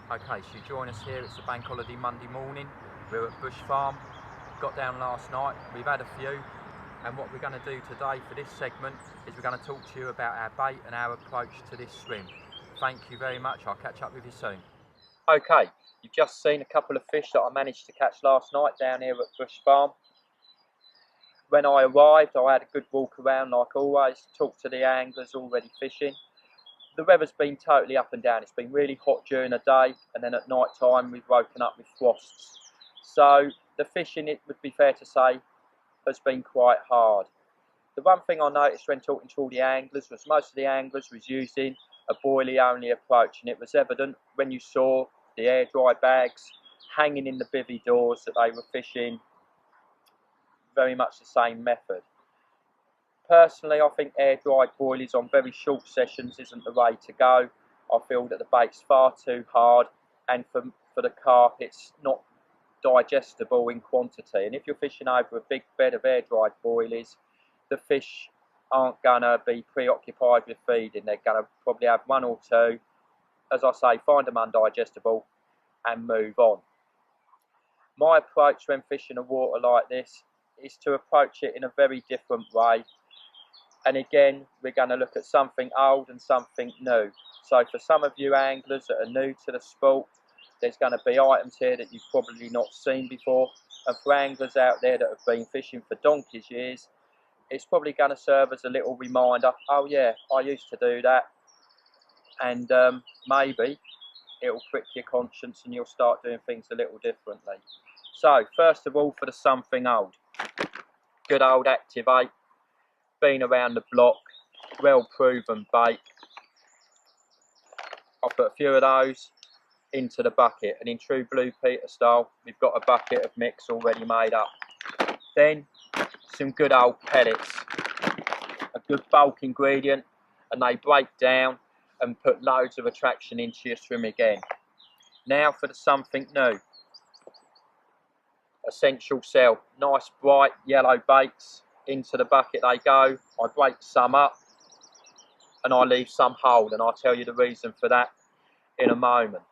Okay, so you join us here. It's a bank holiday Monday morning. We're at Bush Farm. Got down last night. We've had a few, and what we're going to do today for this segment is we're going to talk to you about our bait and our approach to this swim. Thank you very much. I'll catch up with you soon. Okay, you've just seen a couple of fish that I managed to catch last night down here at Bush Farm. When I arrived, I had a good walk around like always, talked to the anglers already fishing. The weather's been totally up and down. It's been really hot during the day, and then at night time we've woken up with frosts. So the fishing, it would be fair to say, has been quite hard. The one thing I noticed when talking to all the anglers was most of the anglers was using a boilie only approach, and it was evident when you saw the air dry bags hanging in the bivvy doors that they were fishing very much the same method. Personally, I think air-dried boilies on very short sessions isn't the way to go. I feel that the bait's far too hard, and for the carp it's not digestible in quantity. And if you're fishing over a big bed of air-dried boilies, the fish aren't going to be preoccupied with feeding. They're going to probably have one or two, as I say, find them undigestible and move on. My approach when fishing a water like this is to approach it in a very different way. And again, we're going to look at something old and something new. So for some of you anglers that are new to the sport, there's going to be items here that you've probably not seen before. And for anglers out there that have been fishing for donkey's years, it's probably going to serve as a little reminder, oh yeah, I used to do that. And maybe it'll prick your conscience and you'll start doing things a little differently. So first of all, for the something old, good old Activate. Been around the block, well proven bait. I'll put a few of those into the bucket, and in true Blue Peter style, we've got a bucket of mix already made up. Then some good old pellets, a good bulk ingredient, and they break down and put loads of attraction into your swim again. Now for the something new, Essential Cell, nice bright yellow baits. Into the bucket they go. I break some up and I leave some whole, and I'll tell you the reason for that in a moment.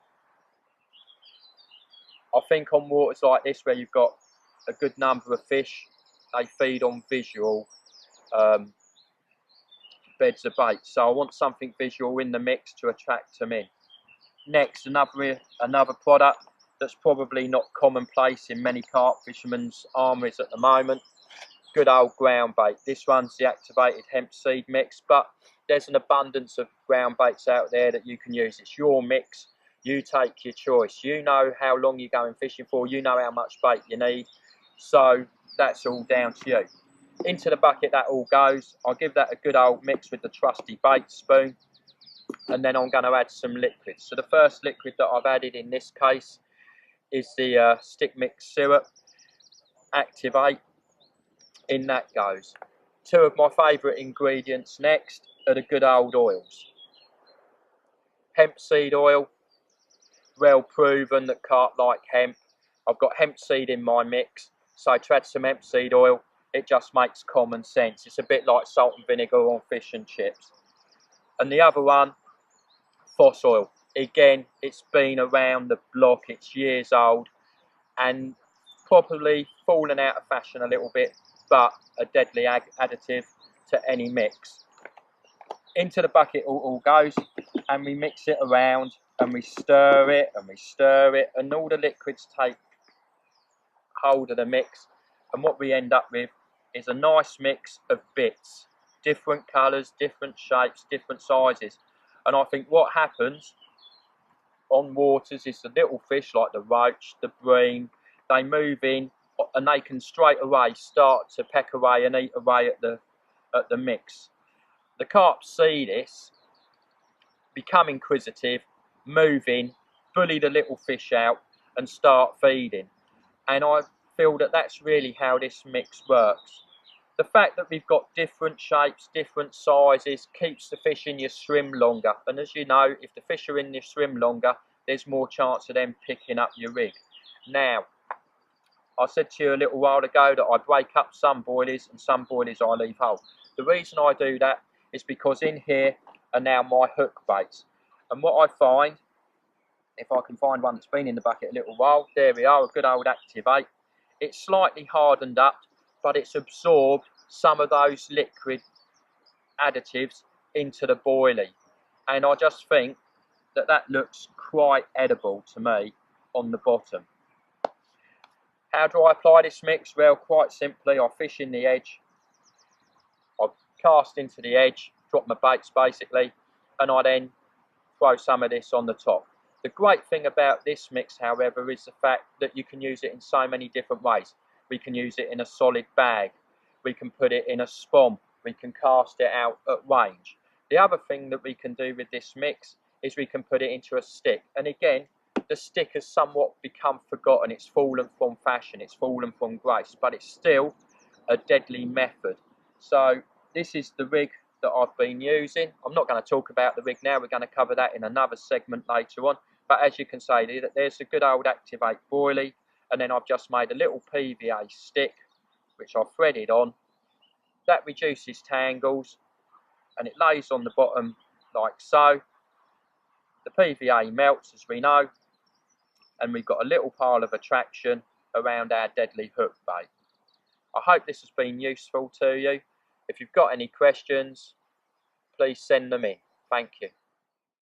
I think on waters like this where you've got a good number of fish, they feed on visual beds of bait, so I want something visual in the mix to attract them in. Next, another product that's probably not commonplace in many carp fishermen's armouries at the moment. Good old ground bait. This one's the activated hemp seed mix, but there's an abundance of ground baits out there that you can use. It's your mix. You take your choice. You know how long you're going fishing for. You know how much bait you need. So that's all down to you. Into the bucket that all goes. I'll give that a good old mix with the trusty bait spoon. And then I'm going to add some liquids. So the first liquid that I've added in this case is the stick mix syrup, Activate. In that goes. Two of my favourite ingredients next are the good old oils. Hemp seed oil, well proven that carp like hemp. I've got hemp seed in my mix, so to add some hemp seed oil, it just makes common sense. It's a bit like salt and vinegar on fish and chips. And the other one, Foss oil. Again, it's been around the block, it's years old, and probably fallen out of fashion a little bit, but a deadly additive to any mix. Into the bucket all goes, and we mix it around, and we stir it, and we stir it, and all the liquids take hold of the mix, and what we end up with is a nice mix of bits, different colours, different shapes, different sizes. And I think what happens on waters is the little fish like the roach, the bream, they move in and they can straight away start to peck away and eat away at the mix. The carp see this, become inquisitive, move in, bully the little fish out and start feeding. And I feel that that's really how this mix works. The fact that we've got different shapes, different sizes, keeps the fish in your swim longer. And as you know, if the fish are in your swim longer, there's more chance of them picking up your rig. Now, I said to you a little while ago that I break up some boilies and some boilies I leave whole. The reason I do that is because in here are now my hook baits. And what I find If I can find one that's been in the bucket a little while, there we are, a good old Activate. It's slightly hardened up, but it's absorbed some of those liquid additives into the boilie, and I just think that that looks quite edible to me on the bottom. How do I apply this mix? Well, quite simply, I fish in the edge, I cast into the edge, drop my baits basically, and I then throw some of this on the top. The great thing about this mix, however, is the fact that you can use it in so many different ways. We can use it in a solid bag, we can put it in a spom, we can cast it out at range. The other thing that we can do with this mix is we can put it into a stick, and again, the stick has somewhat become forgotten. It's fallen from fashion, it's fallen from grace, but it's still a deadly method. So this is the rig that I've been using. I'm not going to talk about the rig now, we're going to cover that in another segment later on, but as you can see, there's a good old Activate boilie, and then I've just made a little PVA stick which I've threaded on. That reduces tangles and it lays on the bottom like so. The PVA melts, as we know, and we've got a little pile of attraction around our deadly hook bait. I hope this has been useful to you. If you've got any questions, please send them in. Thank you.